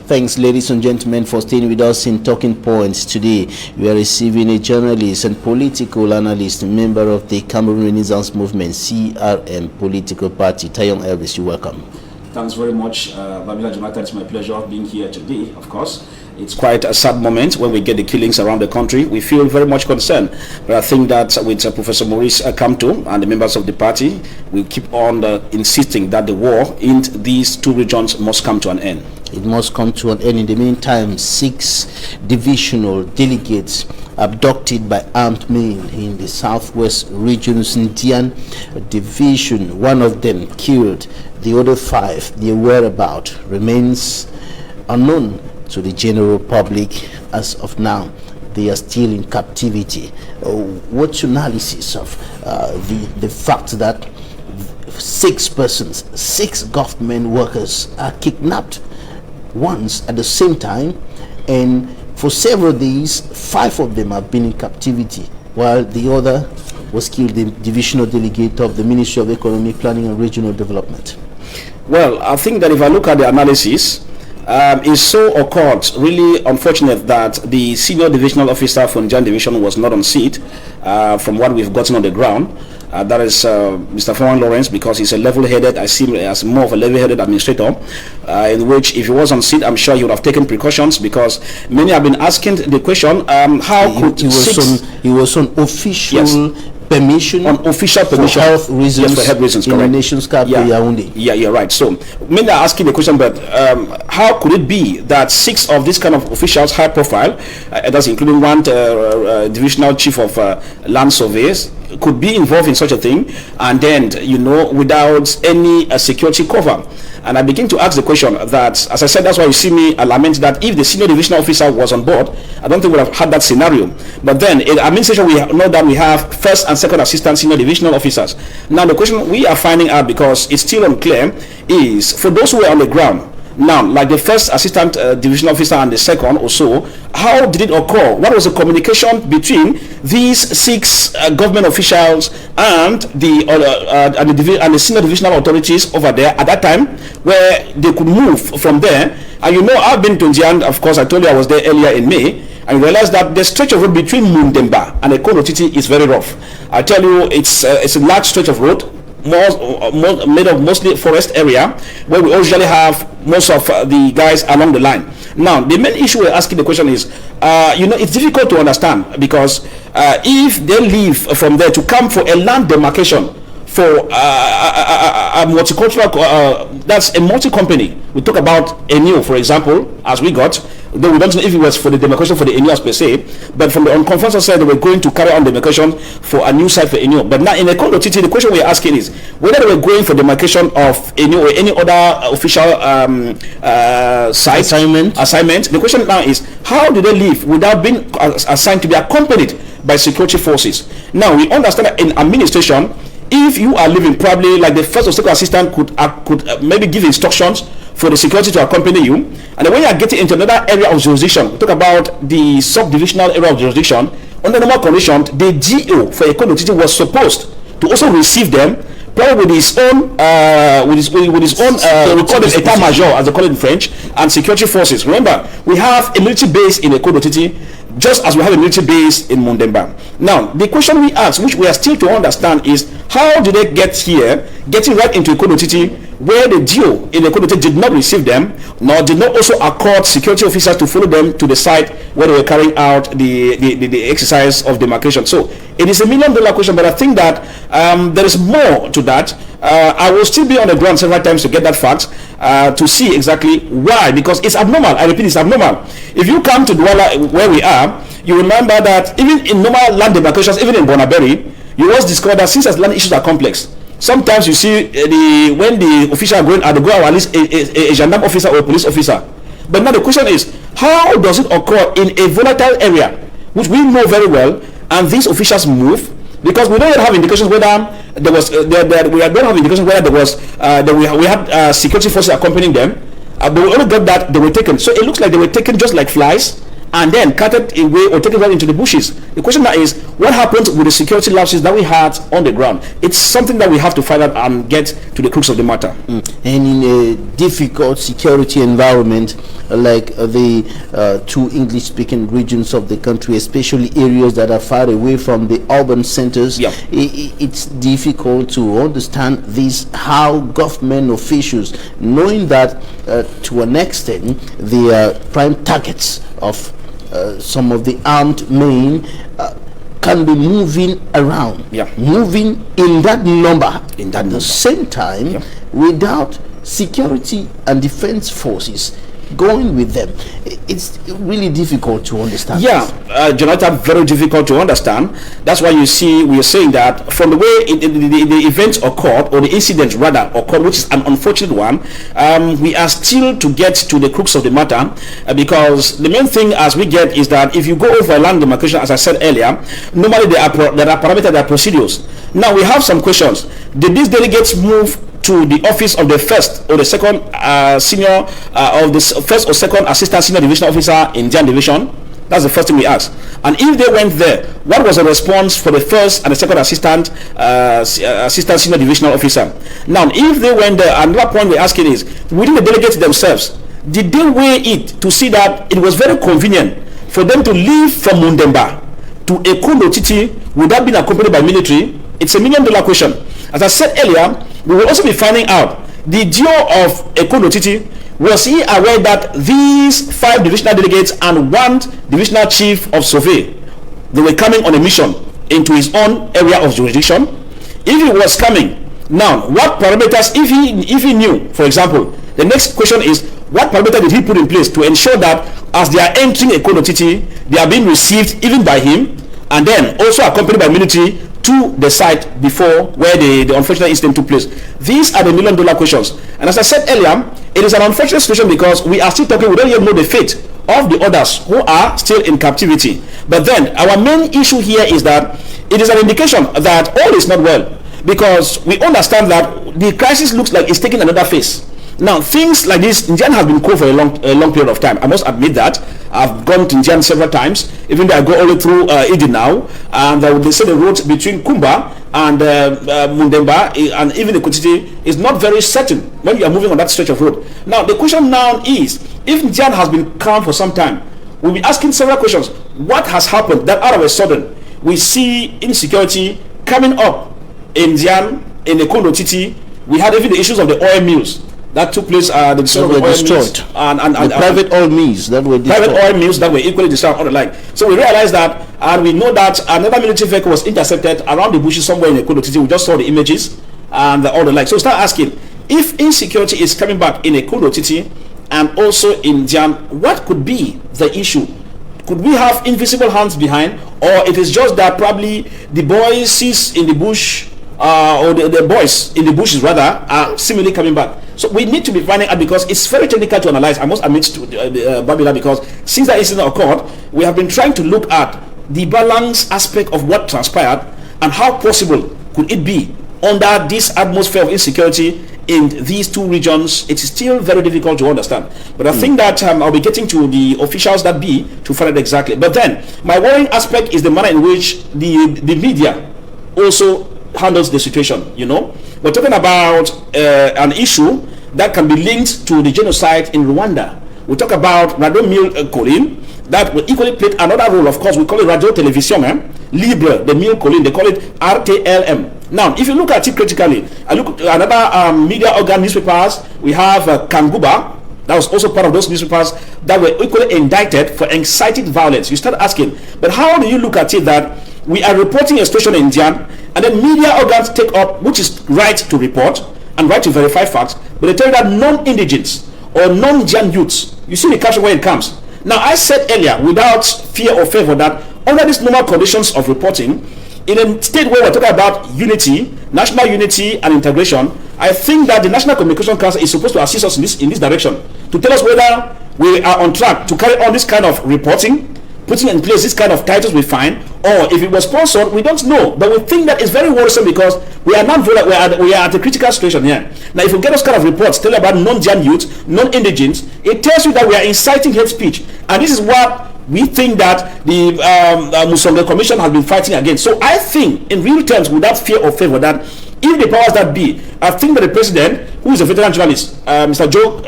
Thanks, ladies and gentlemen, for staying with us in Talking Points. Today, we are receiving a journalist and political analyst, member of the Cameroon Renaissance Movement, CRM political party, Tayong Elvis. You're welcome. Thanks very much, Babila Jonathan. It's my pleasure being here today, of course. It's quite a sad moment when we get the killings around the country. We feel very much concerned. But I think that with Professor Maurice Kamto and the members of the party, we keep on insisting that the war in these two regions must come to an end. It must come to an end. In the meantime, 6 divisional delegates abducted by armed men in the southwest region, Sintian division. One of them killed. The other 5, their whereabouts remains unknown to the general public as of now. They are still in captivity. What's your analysis of the fact that 6 persons, 6 government workers are kidnapped once at the same time, and for several days 5 of them have been in captivity, while the other was killed, the divisional delegate of the Ministry of Economic Planning and Regional Development? Well, I think that if I look at the analysis, it's so occurred, really unfortunate that the senior divisional officer for Nigerian division was not on seat from what we've gotten on the ground. That is Mr. Foreign Lawrence, because he's a level-headed, I see him as more of a level-headed administrator, in which if he was on seat, I'm sure he would have taken precautions, because many have been asking the question, how could he was on official... Yes. Permission, on official permission, for health reasons, yes, for health reasons, in correct. The nation's capital, Yaoundé. Yeah, you're right. So many are asking the question, but how could it be that 6 of these kind of officials, high profile, that's including one divisional chief of land surveys, could be involved in such a thing, and then, without any security cover? And I begin to ask the question that, as I said, that's why you see me lament that if the senior divisional officer was on board, I don't think we would have had that scenario. But then in administration, we know that we have first and second assistant senior divisional officers. Now the question we are finding out, because it's still unclear, is for those who were on the ground, now, like the first assistant division officer and the second or so, how did it occur? What was the communication between these 6 government officials and the senior divisional authorities over there at that time, where they could move from there? And I've been to Njian, of course. I told you I was there earlier in May, and realized that the stretch of road between Mundemba and Ekonotiti is very rough. I tell you, it's a large stretch of road, made of mostly forest area, where we usually have most of the guys along the line. Now, the main issue we're asking the question is, it's difficult to understand, because if they leave from there to come for a land demarcation for a multicultural, that's a multi-company. We talk about Enyo, for example, as we got, though we don't know if it was for the demarcation for the Enyos per se, but from the unconfirmed side, they were going to carry on demarcation for a new site for Enyo. But now in the Ekonotiti, the question we're asking is whether they were going for demarcation of Enyo or any other official site assignment. The question now is, how did they leave without being assigned to be accompanied by security forces? Now we understand that in administration, if you are leaving, probably like the first or second assistant could maybe give instructions for the security to accompany you, and then when you are getting into another area of jurisdiction, we talk about the subdivisional area of jurisdiction, under normal conditions, the GO for Ekonotiti was supposed to also receive them, probably with his own we call it état major, as they call it in French, and security forces. Remember, we have a military base in Ekonotiti, just as we have a military base in Mundemba. Now, the question we ask, which we are still to understand, is how did they get here, getting right into Ekonotiti, where the GO in Ekonotiti did not receive them, nor did not also accord security officers to follow them to the site where they were carrying out the exercise of demarcation. So it is $1 million question, but I think that there is more to that. I will still be on the ground several times to get that fact, to see exactly why, because it's abnormal. I repeat, it's abnormal. If you come to Douala, where we are, you remember that even in normal land demarcations, even in Bonaberi, you always discover that since as land issues are complex, sometimes you see when the official are going out, they go out at least a gendarme officer or a police officer. But now the question is, how does it occur in a volatile area, which we know very well, and these officials move? Because we don't yet have indications whether there was we don't have indications whether there was we had security forces accompanying them, but we only got that they were taken. So it looks like they were taken just like flies, and then carted away or taken right into the bushes. The question now is, what happened with the security lapses that we had on the ground? It's something that we have to find out and get to the crux of the matter. And in a difficult security environment like the two English-speaking regions of the country, especially areas that are far away from the urban centers, it's difficult to understand this, how government officials, knowing that to an extent they are prime targets of some of the armed men, can be moving around, moving in that number at the same time without security and defense forces going with them. It's really difficult to understand. Jonathan, very difficult to understand. That's why you see we are saying that from the way the events occurred, or the incident rather occurred, which is an unfortunate one, we are still to get to the crux of the matter, because the main thing as we get is that if you go over a land demarcation, as I said earlier, normally there are parameters, there are procedures. Now we have some questions. Did these delegates move to the office of the first or the second senior of the first or second assistant senior division officer in Indian division? That's the first thing we ask. And if they went there, what was the response for the first and the second assistant senior divisional officer? Now, if they went there, another point we're asking is, within the delegates themselves, did they weigh it to see that it was very convenient for them to leave from Mundemba to Ekundo Titi without being accompanied by military? It's $1 million question. As I said earlier, we will also be finding out the Geo of Ekundo Titi, was he aware that these 5 divisional delegates and 1 divisional chief of survey, they were coming on a mission into his own area of jurisdiction? If he was coming, now what parameters, if he knew, for example, the next question is, what parameter did he put in place to ensure that as they are entering Ekundo Titi, they are being received even by him, and then also accompanied by military to the site before where the unfortunate incident took place? These are the $1 million questions. And as I said earlier, it is an unfortunate situation because we are still talking, we don't even know the fate of the others who are still in captivity. But then our main issue here is that it is an indication that all is not well, because we understand that the crisis looks like it's taking another phase. Now, things like this, Indian has been cool for a long period of time. I must admit that. I've gone to Indian several times, even though I go all the way through Idi now, and they say the road between Kumba and Mundemba and even the Kutiti is not very certain when you are moving on that stretch of road. Now, the question now is, if Indian has been calm for some time, we'll be asking several questions. What has happened that all of a sudden we see insecurity coming up in Indian, in the Ekundo Titi? We had even the issues of the oil mills that took place, the were destroyed, and private oil mills that were destroyed. Private oil mills that were equally destroyed, and the like. So we realized that, and we know that another military vehicle was intercepted around the bushes somewhere in Ekundo Titi. We just saw the images and all the like. So start asking, if insecurity is coming back in Ekundo Titi and also in Jan, what could be the issue? Could we have invisible hands behind, or it is just that probably the boys sees in the bush, or the boys in the bushes rather, are seemingly coming back? So we need to be finding out, because it's very technical to analyze. I must admit to Babila, because since that incident occurred, we have been trying to look at the balance aspect of what transpired and how possible could it be under this atmosphere of insecurity in these two regions. It is still very difficult to understand, but I think that I'll be getting to the officials that be to find out exactly. But then my worrying aspect is the manner in which the media also handles the situation. You know, we're talking about an issue that can be linked to the genocide in Rwanda. We talk about Radio Mille Collines that will equally play another role. Of course, we call it Radio Television Libre de Mille Collines. They call it RTLM. Now, if you look at it critically, I look at another media organ newspapers. We have Kanguba. That was also part of those newspapers that were equally indicted for inciting violence. You start asking, but how do you look at it that we are reporting a situation in Indian, and then media organs take up, which is right to report and right to verify facts, but they tell you that non-indigens or non-Indian youths, you see the caption where it comes. Now, I said earlier, without fear or favor, that under these normal conditions of reporting, in a state where we're talking about unity, national unity and integration, I think that the National Communication Council is supposed to assist us in this direction, to tell us whether we are on track to carry on this kind of reporting, putting in place this kind of titles we find, or if it was sponsored, we don't know. But we think that it's very worrisome, because we are not we are at a critical situation here. Now, if you get those kind of reports telling about non-Jan youth, non-indigens, it tells you that we are inciting hate speech, and this is what we think that the Musonga Commission has been fighting against. So I think, in real terms, without fear or favor, that if the powers that be, I think that the president, who is a veteran journalist, Mr. Joe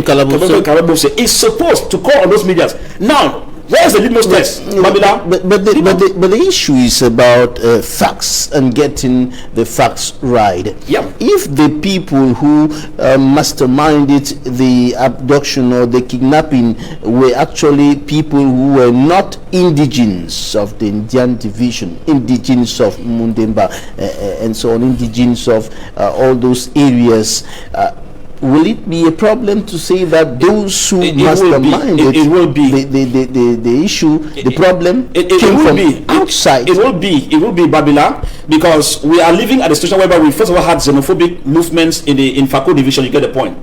Kalabose, is supposed to call on those medias. Now, where is the litmus test, Babila? But the issue is about facts and getting the facts right. Yeah. If the people who masterminded the abduction or the kidnapping were actually people who were not indigenes of the Indian division, indigenes of Mundemba, and so on, indigenes of all those areas, will it be a problem to say that those who masterminded it will be the issue, the problem it came will from be outside? It will be Babila, because we are living at a situation whereby we first of all had xenophobic movements in the Fako division. You get the point.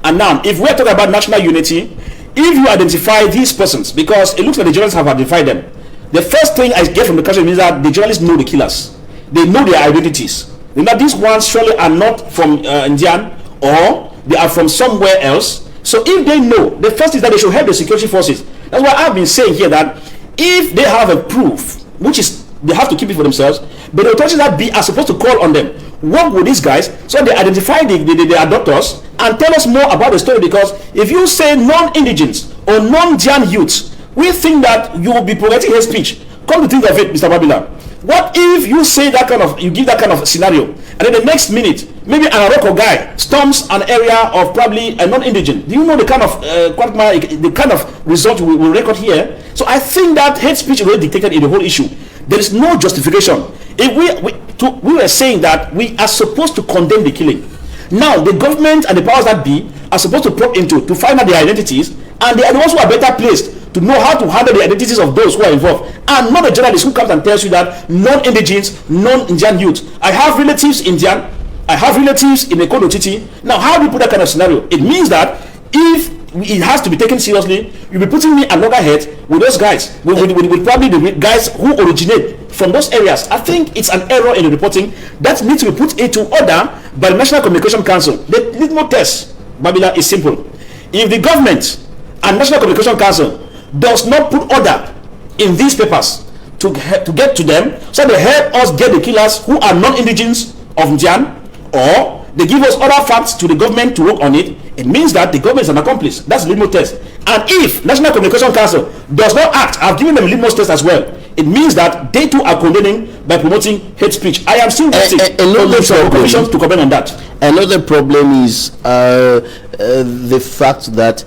And now, if we're talking about national unity, if you identify these persons, because it looks like the journalists have identified them, the first thing I get from the country means that the journalists know the killers. They know their identities. Remember, these ones surely are not from Indian, or they are from somewhere else. So if they know, the first is that they should help the security forces. That's why I've been saying here that if they have a proof, which is they have to keep it for themselves, but the authorities that be are supposed to call on them, work with these guys so they identify the abductors and tell us more about the story. Because if you say non-indigens or non-Jan youths, we think that you will be promoting hate speech. Come to think of it, Mr. Babila, what if you say that kind of, you give that kind of scenario, and then the next minute, maybe an Aroko guy storms an area of probably a non-indigent? Do you know the kind of the kind of result we will record here? So I think that hate speech is already dictated in the whole issue. There is no justification. If we were saying that we are supposed to condemn the killing. Now the government and the powers that be are supposed to probe into to find out their identities, and they are the ones who are better placed to know how to handle the identities of those who are involved, and not a journalist who comes and tells you that non-indigens, non-Indian youth. I have relatives Indian, I have relatives in Ekono Titi. Now, how do you put that kind of scenario? It means that if it has to be taken seriously, you'll be putting me at loggerheads with those guys, with probably the guys who originate from those areas. I think it's an error in the reporting that needs to be put into order by the National Communication Council. The litmus test, Babila, is simple. If the government and National Communication Council does not put order in these papers to get to them, so they help us get the killers who are non-indigens of Njan, or they give us other facts to the government to work on it, it means that the government is an accomplice. That's the litmus test. And if National Communication Council does not act, I've given them a litmus test as well, it means that they too are condemning by promoting hate speech. I am still waiting for commissions to comment on that. Another problem is the fact that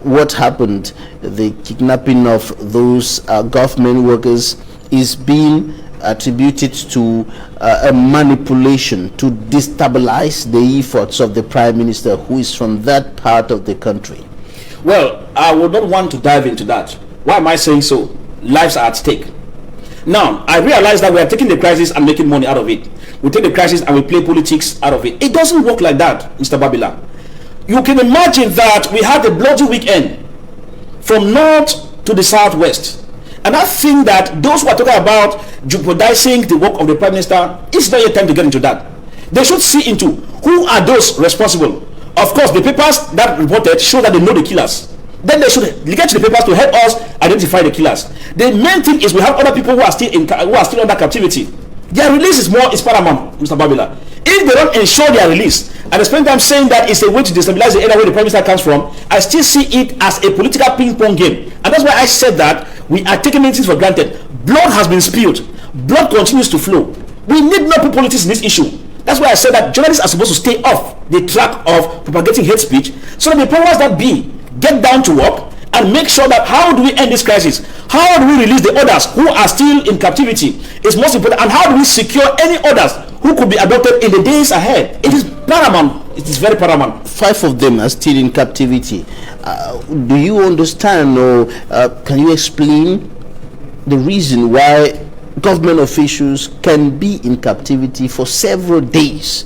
what happened, the kidnapping of those government workers, is being attributed to a manipulation to destabilize the efforts of the Prime Minister, who is from that part of the country. Well, I would not want to dive into that. Why am I saying so? Lives are at stake. Now, I realize that we are taking the crisis and making money out of it. We take the crisis and we play politics out of it. It doesn't work like that, Mr. Babila. You can imagine that we had a bloody weekend from north to the southwest. And I think that those who are talking about jeopardizing the work of the Prime Minister, it's not yet time to get into that. They should see into who are those responsible. Of course, the papers that reported show that they know the killers. Then they should get to the papers to help us identify the killers. The main thing is we have other people who are still under captivity. Their release is paramount, Mr. Babila. If they don't ensure their release, at the same time saying that it's a way to destabilize the area where the Prime Minister comes from, I still see it as a political ping-pong game. And that's why I said that we are taking many things for granted. Blood has been spilled. Blood continues to flow. We need not put politics in this issue. That's why I said that journalists are supposed to stay off the track of propagating hate speech, so that the powers that be get down to work and make sure that how do we end this crisis? How do we release the others who are still in captivity? It's most important. And how do we secure any others who could be adopted in the days ahead? It is paramount. It is very paramount. 5 of them are still in captivity. Do you understand, or can you explain the reason why government officials can be in captivity for several days,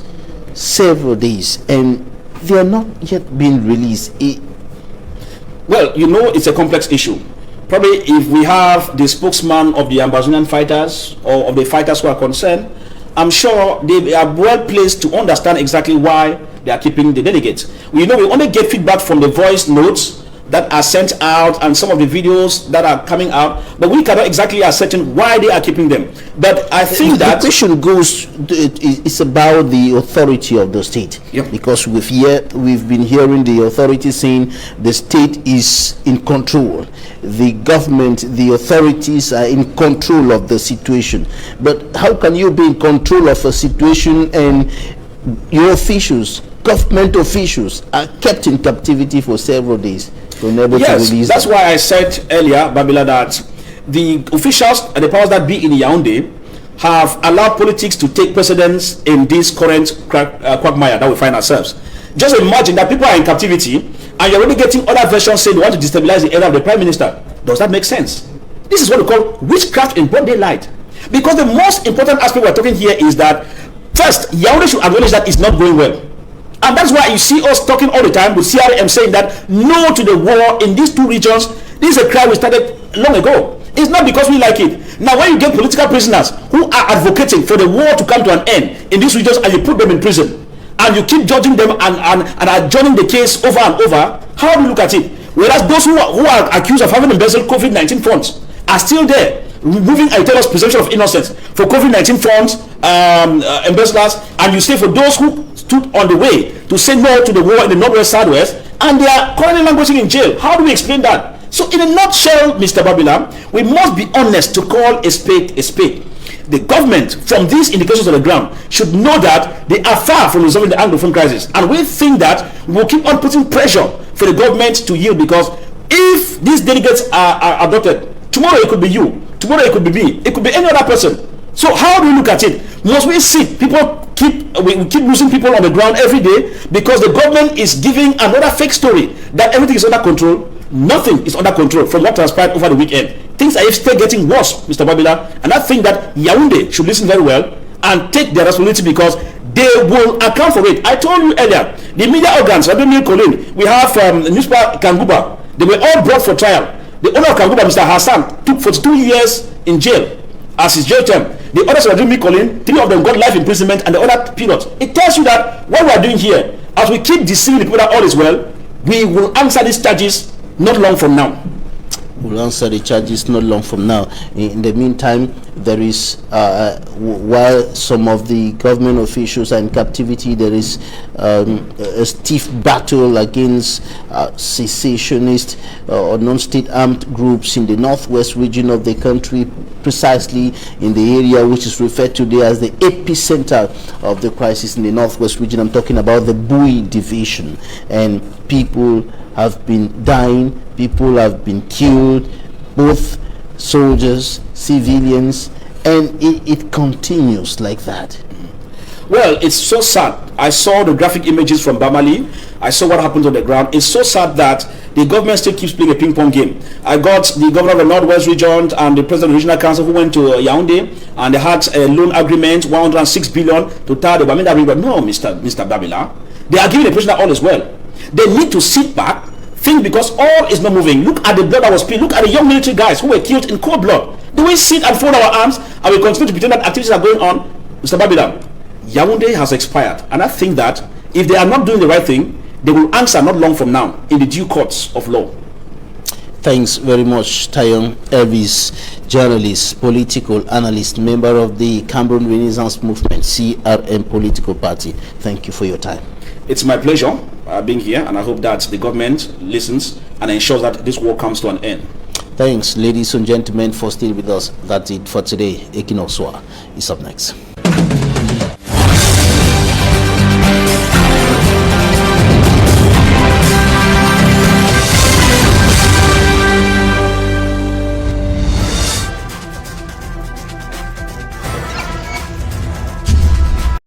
and they are not yet being released? Well, you know, it's a complex issue. Probably if we have the spokesman of the Amazonian fighters or of the fighters who are concerned, I'm sure they are well placed to understand exactly why they are keeping the delegates. We know we only get feedback from the voice notes that are sent out and some of the videos that are coming out, but we cannot exactly ascertain why they are keeping them. But I think the that question goes, it's about the authority of the state. Yep. Because we've been hearing the authority saying the state is in control, the government, the authorities are in control of the situation. But how can you be in control of a situation and your officials, government officials, are kept in captivity for several days? Yes, that's why I said earlier, Babila, that the officials and the powers that be in Yaoundé have allowed politics to take precedence in this current quagmire that we find ourselves. Just imagine that people are in captivity and you're already getting other versions saying they want to destabilize the era of the prime minister. Does that make sense? This is what we call witchcraft in broad daylight. Because the most important aspect we're talking here is that first, Yaoundé should acknowledge that it's not going well. And that's why you see us talking all the time with CRM saying that no to the war in these two regions. This is a cry we started long ago. It's not because we like it. Now, when you get political prisoners who are advocating for the war to come to an end in these regions and you put them in prison and you keep judging them and adjourning the case over and over, how do you look at it? Whereas those who are accused of having embezzled COVID-19 funds are still there, removing a tell us presumption of innocence for COVID-19 funds, embezzlers, and you say for those who stood on the way to say no to the war in the Northwest Southwest, and they are currently languishing in jail. How do we explain that? So in a nutshell, Mr. Babila, we must be honest to call a spade a spade. The government, from these indications on the ground, should know that they are far from resolving the Anglophone crisis. And we think that we'll keep on putting pressure for the government to yield, because if these delegates are adopted, tomorrow it could be you, tomorrow it could be me, it could be any other person. So how do we look at it? Must we see people we keep losing people on the ground every day because the government is giving another fake story that everything is under control? Nothing is under control from what transpired over the weekend. Things are still getting worse, Mr. Babila, and I think that Yaoundé should listen very well and take their responsibility, because they will account for it. I told you earlier, the media organs, Colin, we have newspaper Kanguba, they were all brought for trial. The owner of Kanguba, Mr. Hassan, took 42 years in jail as his jail term. The others were doing Colin, 3 of them got life imprisonment and the other peanuts. It tells you that what we are doing here, as we keep deceiving the people that all is well, we will answer these charges not long from now. We'll answer the charges not long from now. In the meantime, there is, while some of the government officials are in captivity, there is a stiff battle against secessionist or non-state armed groups in the northwest region of the country, precisely in the area which is referred to there as the epicenter of the crisis in the northwest region. I'm talking about the Bui division, and people have been dying, people have been killed, both soldiers, civilians, and it continues like that. Well, it's so sad. I saw the graphic images from Bamali. I saw what happened on the ground. It's so sad that the government still keeps playing a ping-pong game. I got the governor of the Northwest region and the president of the regional council who went to Yaoundé, and they had a loan agreement, 106 billion to tie the Bamenda River. No, Mr. Babila, they are giving the prisoner all as well. They need to sit back, think, because all is not moving. Look at the blood that was spilled. Look at the young military guys who were killed in cold blood. Do we sit and fold our arms and we continue to pretend that activities are going on? Mr. Babila, Yaoundé has expired, and I think that if they are not doing the right thing, they will answer not long from now in the due courts of law. Thanks very much, Tayong Elvis, journalist, political analyst, member of the Cameroon Renaissance Movement, CRM political party. Thank you for your time. It's my pleasure being here, and I hope that the government listens and ensures that this war comes to an end. Thanks, ladies and gentlemen, for staying with us. That's it for today. NOSO is up next.